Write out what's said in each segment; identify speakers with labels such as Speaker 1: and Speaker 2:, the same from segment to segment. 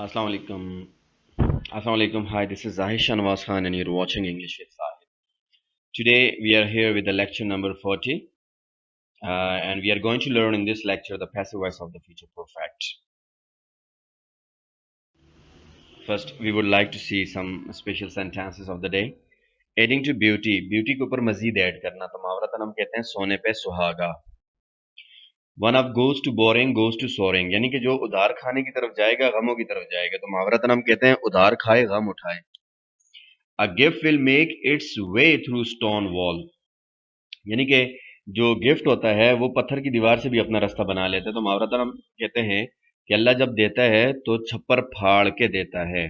Speaker 1: Assalamu alaikum. Assalamu alaikum. Hi, this is Zahid Shanawaz Khan, and you're watching English with Zahid. Today, we are here with the lecture number 40, and we are going to learn in this lecture the passive voice of the future perfect. First, we would like to see some special sentences of the day. Adding to beauty, beauty के ऊपर मजीद add करना, तो मुहावरतन हम कहते हैं सोने पे सुहागा. One of goes to soaring, यानी कि जो उधार खाने की तरफ जाएगा गमों की तरफ जाएगा, तो मुहावरतन हम कहते हैं उधार खाए गम उठाए. A gift will make its way through stone wall, यानी कि जो गिफ्ट होता है वो पत्थर की दीवार से भी अपना रास्ता बना लेता है. तो मुहावरतन हम कहते हैं कि अल्लाह जब देता है तो छप्पर फाड़ के देता है.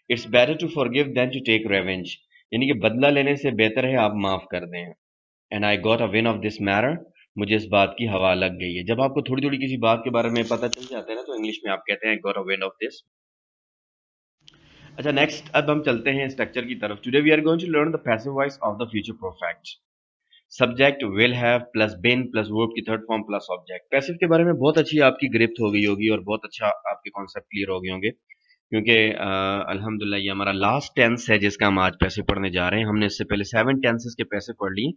Speaker 1: It's better to forgive than to take revenge, यानी कि बदला लेने से बेहतर है आप माफ कर दें. And I got a win of this matter, मुझे इस बात की हवा लग गई है. जब आपको थोड़ी थोड़ी किसी बात के बारे में पता चल जाता है ना, तो इंग्लिश में आप कहते हैं got a win of this. अच्छा, नेक्स्ट अब हम चलते हैं स्ट्रक्चर की तरफ. Today we are going to learn the passive voice of the future perfect. Subject will have plus been plus verb की third form plus object. Passive के बारे में बहुत अच्छी आपकी ग्रिप्त हो गई होगी और बहुत अच्छा आपके कॉन्सेप्ट क्लियर हो गए होंगे, क्योंकि अल्हम्दुलिल्लाह ये हमारा लास्ट टेंस है जिसका हम आज पैसे पढ़ने जा रहे हैं. हमने इससे पहले 7 टेंसेस के पैसे पढ़ लिए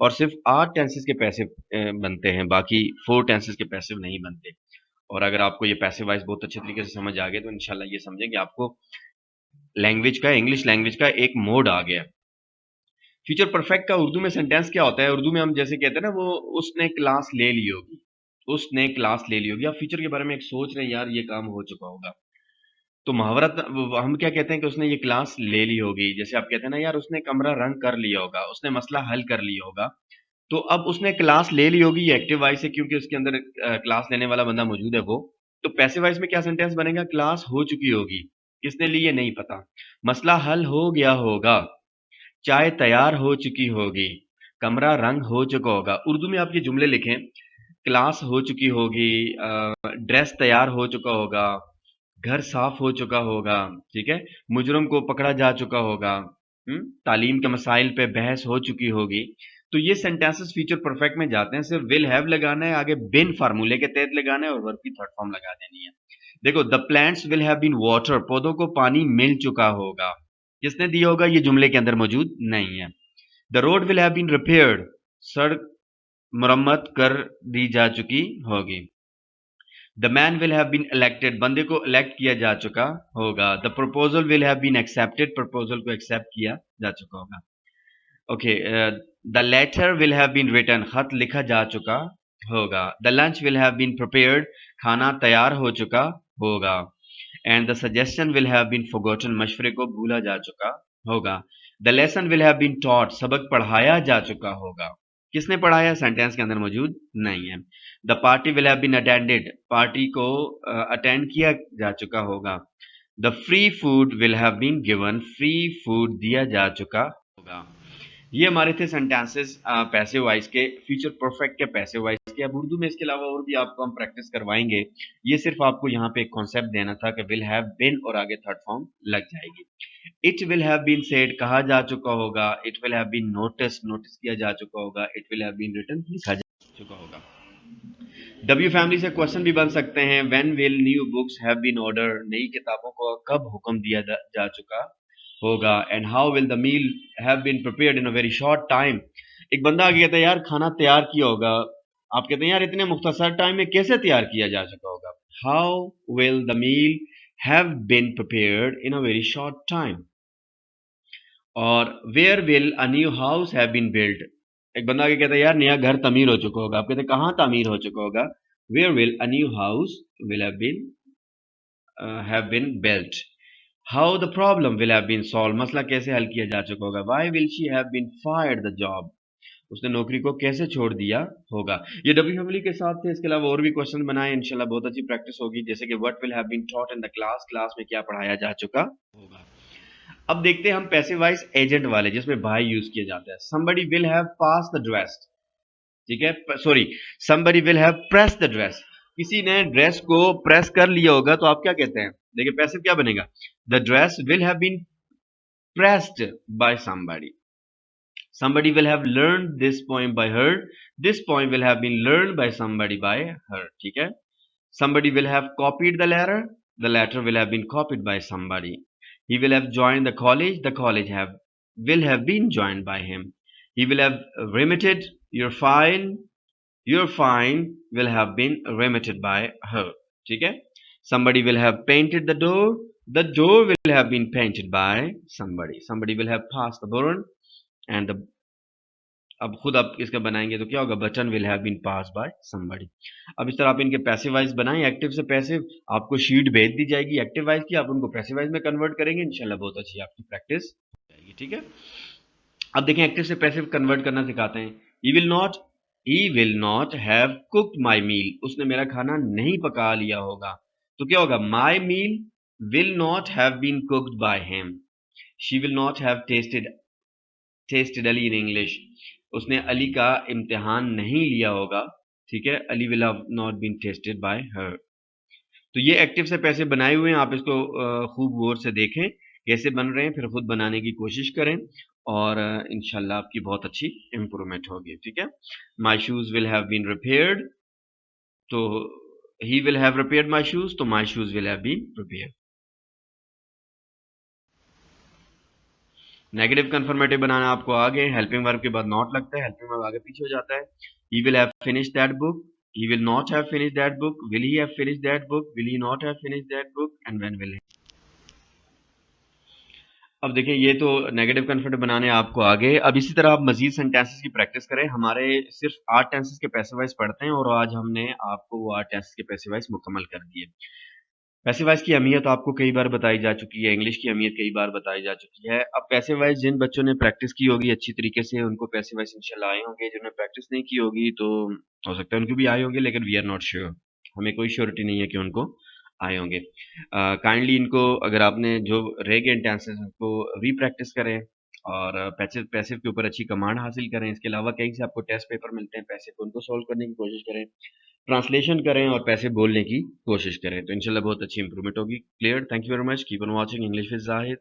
Speaker 1: और सिर्फ 8 टेंसेस के पैसे बनते हैं, बाकी 4 टेंसेस के पैसे नहीं बनते. और अगर आपको ये पैसिव वाइज बहुत अच्छे तरीके से समझ आ गए तो इंशाल्लाह ये समझें कि आपको लैंग्वेज का, इंग्लिश लैंग्वेज का एक मोड आ गया. फ्यूचर परफेक्ट का उर्दू में सेंटेंस क्या होता है? उर्दू में हम जैसे कहते हैं ना, वो उसने क्लास ले ली होगी, उसने क्लास ले ली होगी. आप फ्यूचर के बारे में एक सोच रहे हैं, यार ये काम हो चुका होगा, तो मुहावरत हम क्या कहते हैं कि उसने ये क्लास ले ली होगी. जैसे आप कहते हैं ना, यार उसने कमरा रंग कर लिया होगा, उसने मसला हल कर लिया होगा. तो अब उसने क्लास ले ली होगी, ये एक्टिव वॉइस है क्योंकि उसके अंदर क्लास लेने वाला बंदा मौजूद है वो. तो पैसिव वॉइस में क्या सेंटेंस बनेगा? क्लास हो चुकी होगी. किसने ली ये नहीं पता. मसला हल हो गया होगा, चाय तैयार हो चुकी होगी, कमरा रंग हो चुका होगा. उर्दू में आप ये जुमले लिखें, क्लास हो चुकी होगी, ड्रेस तैयार हो चुका होगा, घर साफ हो चुका होगा, ठीक है, मुजरम को पकड़ा जा चुका होगा, तालीम के मसाइल पे बहस हो चुकी होगी. तो ये सेंटेंसेस फ्यूचर परफेक्ट में जाते हैं. सिर्फ विल हैव लगाना है, आगे बिन फार्मूले के तहत लगाना है और वर्ब की थर्ड फॉर्म लगा देनी है. देखो, the plants will have been water, पौधों को पानी मिल चुका होगा. किसने दिया होगा? ये जुमले के अंदर मौजूद नहीं है. The road will have been repaired, सड़क मरम्मत कर दी जा चुकी होगी. The man will have been elected, बंदे को इलेक्ट किया जा चुका होगा. The proposal will have been accepted, proposal को एक्सेप्ट किया जा चुका होगा. Okay, the letter will have been written, खत लिखा जा चुका होगा. The lunch will have been prepared, खाना तैयार हो चुका होगा. And the suggestion will have been forgotten, मशवरे को भूला जा चुका होगा. The lesson will have been taught, सबक पढ़ाया जा चुका होगा. किसने पढ़ाया? सेंटेंस के अंदर मौजूद नहीं है. The party will have been attended, party को अटेंड किया जा चुका होगा. The free food will have been given, free food दिया जा चुका होगा. ये हमारे थे सेंटेंसेस पैसिव वॉइस के, फ्यूचर परफेक्ट के पैसिव वॉइस के. अब उर्दू में इसके अलावा और भी आपको हम प्रैक्टिस करवाएंगे. ये सिर्फ आपको यहाँ पे एक कॉन्सेप्ट देना था कि विल हैव बीन और आगे थर्ड फॉर्म लग जाएगी. It will have been said, कहा जा चुका होगा. It will have been notice, notice किया जा चुका होगा. It will have been written, लिखा जा चुका होगा. डब्ल्यू फैमिली से क्वेश्चन भी बन सकते हैं. When will new books have been order, नई किताबों को कब हुक्म दिया जा चुका होगा. And how will the meal have been prepared in a very short time. एक बंदा आगे कहता है, यार खाना तैयार किया होगा. आप कहते हैं, यार इतने मुख्तसर टाइम में कैसे तैयार किया जा चुका होगा. How will the meal have been prepared in a very short time. और where will a new house have been built. एक बंदा आगे कहता है, यार नया घर तमीर हो चुका होगा. आप कहते हैं, कहाँ तामीर हो चुका होगा. Where will a new house will have been built. How the problem will have been solve, मसला कैसे हल किया जा चुका होगा. Why will she have been fired the job, उसने नौकरी को कैसे छोड़ दिया होगा. ये डब्ल्यू फैमिली के साथ थे. इसके अलावा और भी क्वेश्चन बनाए, इंशाल्लाह बहुत अच्छी प्रैक्टिस होगी. जैसे कि what will have been taught in the class, class में क्या पढ़ाया जा चुका होगा. अब देखते हैं हम पैसिव वॉइस एजेंट वाले, जिसमें बाय यूज किया जाता है. somebody will have passed the dress, ठीक है, sorry, somebody will have pressed the dress, किसी ने ड्रेस को प्रेस कर लिया होगा. तो आप क्या कहते हैं? देखिए पैसिव क्या बनेगा. the dress will have been pressed by somebody. somebody will have learned this poem by her, this poem will have been learned by somebody by her, ठीक है. somebody will have copied the letter, the letter will have been copied by somebody. He will have joined the college will have been joined by him. He will have remitted your fine will have been remitted by her. ठीक है? Somebody will have painted the door will have been painted by somebody. Somebody will have passed the burn, and the अब खुद आप इसका बनाएंगे तो क्या होगा, button will have been pass by somebody. अब इस तरह आप इनके पैसिव वाइज बनाएं, एक्टिव से पैसिव, आपको शीट भेज दी जाएगी एक्टिव वाइज की, आप उनको पैसिव वाइज में कन्वर्ट करेंगे, इंशाल्लाह बहुत अच्छी आपकी प्रैक्टिस हो जाएगी। ठीक है, अब देखें एक्टिव से पैसिव कन्वर्ट करना सिखाते हैं। He will not have cooked my meal, उसने मेरा खाना नहीं पका लिया होगा, तो क्या होगा, my meal will not have been cooked by him. She will not have tested Ali in English, उसने अली का इम्तिहान नहीं लिया होगा। ठीक है, Ali will have not been tested by her. तो ये एक्टिव से पैसे बनाए हुए हैं, आप इसको खूब गौर से देखें कैसे बन रहे हैं, फिर खुद बनाने की कोशिश करें और इंशाल्लाह आपकी बहुत अच्छी इंप्रूवमेंट होगी। ठीक है, my shoes will have been repaired, तो he will have repaired my shoes, तो my shoes will have been repaired. Negative confirmative बनाना आपको आगे, हेल्पिंग वर्ब के बाद नॉट लगता है, हेल्पिंग वर्ब आगे पीछे हो जाता है। ही will have finished that book, he will not have finished that book, will he have finished that book, will he not have finished that book, and when will he। अब देखिए ये तो negative confirmative बनाने आपको आगे। अब इसी तरह आप मजीद सेंटेंसेस की प्रैक्टिस करें। हमारे सिर्फ 8 टेंसेस के पैसिव वाइज पढ़ते हैं और आज हमने आपको वो 8 टेंसेस के पैसिव वाइज मुकम्मल कर दिए। पैसिव वाइज की अहमियत आपको कई बार बताई जा चुकी है, इंग्लिश की अहमियत कई बार बताई जा चुकी है। अब पैसिव वाइज जिन बच्चों ने प्रैक्टिस की होगी अच्छी तरीके से, उनको पैसिव वाइज इंशाल्लाह आए होंगे, जिन्होंने प्रैक्टिस नहीं की होगी तो हो सकता है उनको भी आए होंगे, लेकिन वी आर नॉट श्योर, हमें कोई श्योरिटी नहीं है कि उनको आए होंगे। काइंडली इनको अगर आपने जो रह गए टेंसेस उनको री-प्रैक्टिस करें और पैसिव पैसिव के ऊपर अच्छी कमांड हासिल करें। इसके अलावा कहीं से आपको टेस्ट पेपर मिलते हैं पैसिव के, उनको सॉल्व करने की कोशिश करें, ट्रांसलेशन करें और पैसे बोलने की कोशिश करें, तो इंशाल्लाह बहुत अच्छी इंप्रूवमेंट होगी। Clear, thank you very much, keep on watching English with Zahid.